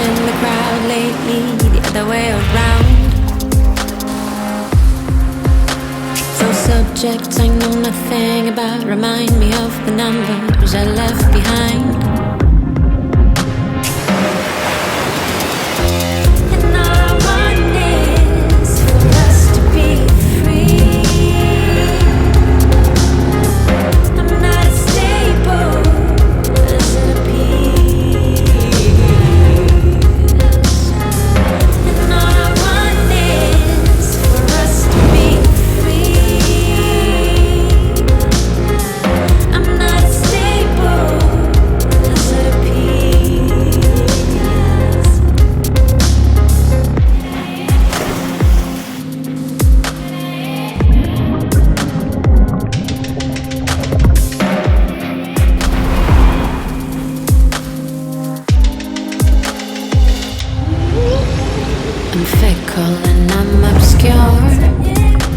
in the crowd lately, the other way around. Those subjects I know nothing about remind me of the numbers I left behind. And all I want is for us to be free. I'm not as stable as it appears. And all I want is for us to be free. I'm not as stable as it appears. I'm fickle and I'm obscure.